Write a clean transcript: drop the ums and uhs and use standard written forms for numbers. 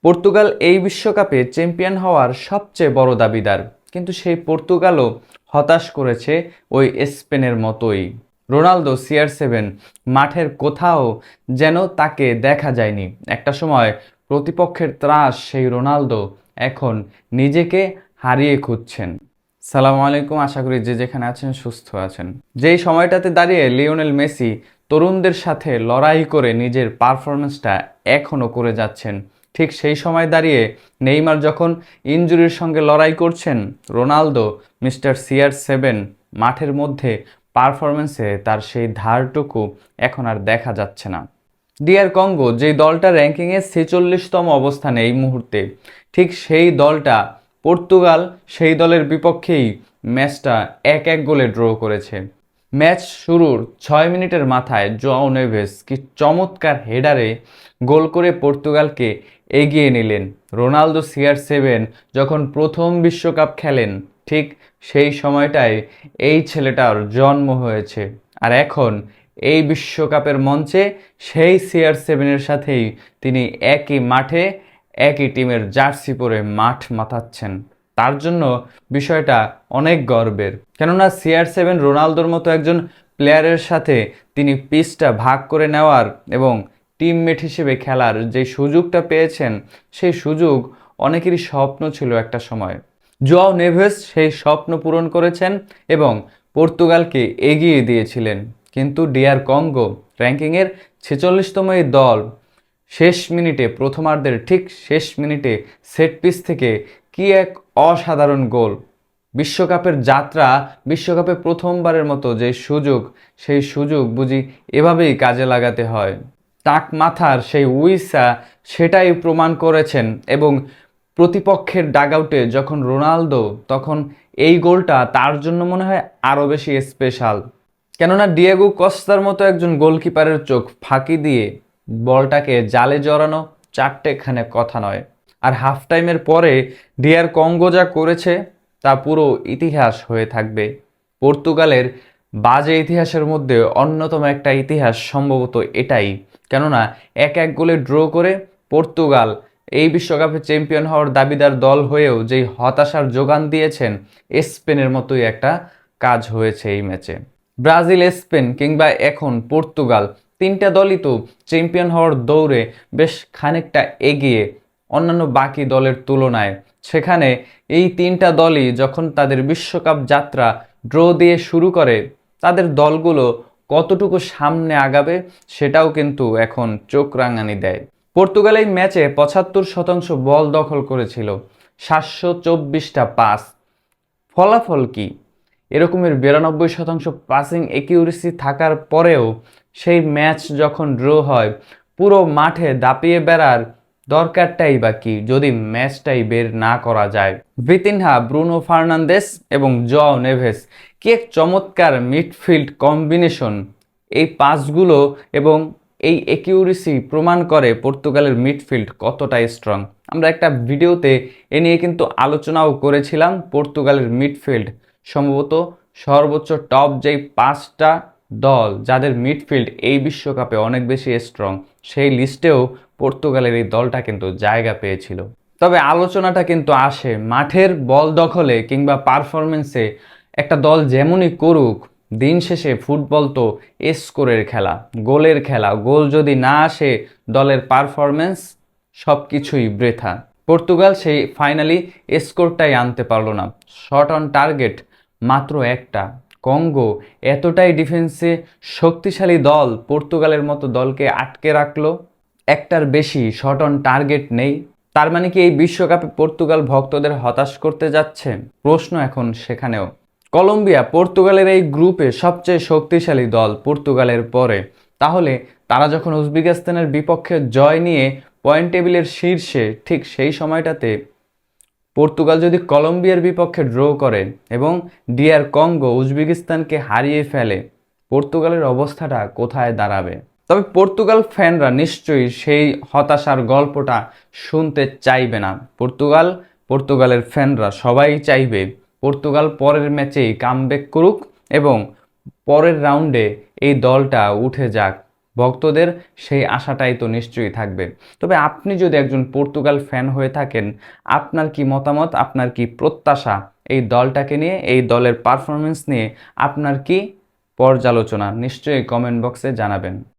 Portugal এই বিশ্বকাপে champion হওয়ার সবচেয়ে বড় দাবিদার, কিন্তু সেই পর্তুগালও হতাশ করেছে ওই স্পেনের মতোই। রোনালদো CR7 মাঠের কোথাও যেন তাকে দেখা যায়নি। একটা সময় প্রতিপক্ষের ত্রাস সেই রোনালদো এখন নিজেকে হারিয়ে খুঁজছেন। সালামু আলাইকুম, আশা করি যে যেখানে আছেন সুস্থ আছেন। যেই সময়টাতে দাঁড়িয়ে লিওনেল মেসি তরুণদের সাথে লড়াই করে নিজের পারফরমেন্সটা এখনও করে যাচ্ছেন, ঠিক সেই সময় দাঁড়িয়ে নেইমার যখন ইনজুরির সঙ্গে লড়াই করছেন, রোনালদো মিস্টার CR7 মাঠের মধ্যে পারফরমেন্সে তার সেই ধারটুকু এখন আর দেখা যাচ্ছে না। ডিআর কঙ্গো যেই দলটা র্যাঙ্কিংয়ে 46তম অবস্থানে এই মুহূর্তে, ঠিক সেই দলটা পর্তুগাল সেই দলের বিপক্ষেই ম্যাচটা 1-1 গোলে ড্র করেছে। ম্যাচ শুরুর 6 মিনিটের মাথায় জোয়াও নেভেস কি চমৎকার হেডারে গোল করে পর্তুগালকে এগিয়ে নিলেন। রোনালদো CR7 যখন প্রথম বিশ্বকাপ খেলেন, ঠিক সেই সময়টায় এই ছেলেটার জন্ম হয়েছে, আর এখন এই বিশ্বকাপের মঞ্চে সেই CR7-এর সাথেই তিনি একই মাঠে একই টিমের জার্সি পরে মাঠ মাতাচ্ছেন। তার জন্য বিষয়টা অনেক গর্বের, কেননা CR7 রোনালদোর মতো একজন প্লেয়ারের সাথে তিনি পিচটা ভাগ করে নেওয়ার এবং টিমমেট হিসেবে খেলার যে সুযোগটা পেয়েছেন, সেই সুযোগ অনেকেরই স্বপ্ন ছিল একটা সময়। জোয়াও নেভেস সেই স্বপ্ন পূরণ করেছেন এবং পর্তুগালকে এগিয়ে দিয়েছিলেন। কিন্তু ডিআর কঙ্গো র্যাঙ্কিংয়ের 46তম এই দল শেষ মিনিটে, প্রথমার্ধের ঠিক শেষ মিনিটে সেট পিস থেকে কি এক অসাধারণ গোল! বিশ্বকাপের যাত্রা, বিশ্বকাপে প্রথমবারের মতো যে সুযোগ, সেই সুযোগ বুঝি এভাবেই কাজে লাগাতে হয়। টাক মাথার সেই উইসা সেটাই প্রমাণ করেছেন এবং প্রতিপক্ষের ডাগআউটে যখন রোনালদো, তখন এই গোলটা তার জন্য মনে হয় আরও বেশি স্পেশাল, কেননা ডিয়েগো কস্তার মতো একজন গোলকিপারের চোখ ফাঁকি দিয়ে বলটাকে জালে জড়ানো চারটেখানে কথা নয়। আর হাফ টাইমের পরে ডিআর কঙ্গো যা করেছে তা পুরো ইতিহাস হয়ে থাকবে। পর্তুগালের বাজে ইতিহাসের মধ্যে অন্যতম একটা ইতিহাস সম্ভবত এটাই, কেননা 1-1 গোলে ড্র করে পর্তুগাল এই বিশ্বকাপে চ্যাম্পিয়ন হওয়ার দাবিদার দল হয়েও যেই হতাশার যোগান দিয়েছেন, স্পেনের মতোই একটা কাজ হয়েছে এই ম্যাচে। ব্রাজিল, স্পেন কিংবা এখন পর্তুগাল, তিনটা দলই তো চ্যাম্পিয়ন হওয়ার দৌড়ে বেশ খানিকটা এগিয়ে অন্যান্য বাকি দলের তুলনায়। সেখানে এই তিনটা দলই যখন তাদের বিশ্বকাপ যাত্রা ড্র দিয়ে শুরু করে, তাদের দলগুলো কতটুকু সামনে আগাবে সেটাও কিন্তু এখন চোখ রাঙানি দেয়। পর্তুগাল এই ম্যাচে 75% বল দখল করেছিল, 724টা পাস। ফলাফল কি? এরকমের 92% পাসিং একিউরেসি থাকার পরেও সেই ম্যাচ যখন ড্র হয়, পুরো মাঠে দাপিয়ে বেড়ার দরকারটাই বা কি যদি ম্যাচটাই বের না করা যায়। ভিতিনহা, ব্রুনো ফার্নান্দেস এবং জোয়াও নেভেস, কি এক চমৎকার মিডফিল্ড কম্বিনেশন! এই পাসগুলো এবং এই একিউরেসি প্রমাণ করে পর্তুগালের মিডফিল্ড কতটা স্ট্রং। আমরা একটা ভিডিওতে এ নিয়ে কিন্তু আলোচনাও করেছিলাম। পর্তুগালের মিডফিল্ড সম্ভবত সর্বোচ্চ টপ যেই 5টা দল যাদের মিডফিল্ড এই বিশ্বকাপে অনেক বেশি স্ট্রং, সেই লিস্টেও পর্তুগালের এই দলটা কিন্তু জায়গা পেয়েছিল। তবে আলোচনাটা কিন্তু আসে মাঠের বল দখলে কিংবা পারফরমেন্সে। একটা দল যেমনই করুক, দিন শেষে ফুটবল তো স্কোরের খেলা, গোলের খেলা। গোল যদি না আসে, দলের পারফরমেন্স সব কিছুই বৃথা। পর্তুগাল সেই ফাইনালি স্কোরটাই আনতে পারলো না। শট অন টার্গেট মাত্র একটা। কঙ্গো এতটাই ডিফেন্সে শক্তিশালী দল পর্তুগালের মতো দলকে আটকে রাখলো, একটার বেশি শট অন টার্গেট নেই। তার মানে কি এই বিশ্বকাপে পর্তুগাল ভক্তদের হতাশ করতে যাচ্ছে? প্রশ্ন এখন সেখানেও। কলম্বিয়া পর্তুগালের এই গ্রুপে সবচেয়ে শক্তিশালী দল পর্তুগালের পরে। তাহলে তারা যখন উজবেকিস্তানের বিপক্ষে জয় নিয়ে পয়েন্ট টেবিলের শীর্ষে, ঠিক সেই সময়টাতে পর্তুগাল যদি কলম্বিয়ার বিপক্ষে ড্র করে এবং ডিআর কঙ্গো উজবেকিস্তানকে হারিয়ে ফেলে, পর্তুগালের অবস্থাটা কোথায় দাঁড়াবে? তবে পর্তুগাল ফ্যানরা নিশ্চয়ই সেই হতাশার গল্পটা শুনতে চাইবে না। পর্তুগালের ফ্যানরা সবাই চাইবে পর্তুগাল পরের ম্যাচেই কামব্যাক করুক এবং পরের রাউন্ডে এই দলটা উঠে যাক। ভক্তদের সেই আশাটাই তো নিশ্চয়ই থাকবে। তবে আপনি যদি একজন পর্তুগাল ফ্যান হয়ে থাকেন, আপনার কি মতামত, আপনার কি প্রত্যাশা এই দলটাকে নিয়ে, এই দলের পারফরমেন্স নিয়ে আপনার কি পর্যালোচনা, নিশ্চয়ই কমেন্ট বক্সে জানাবেন।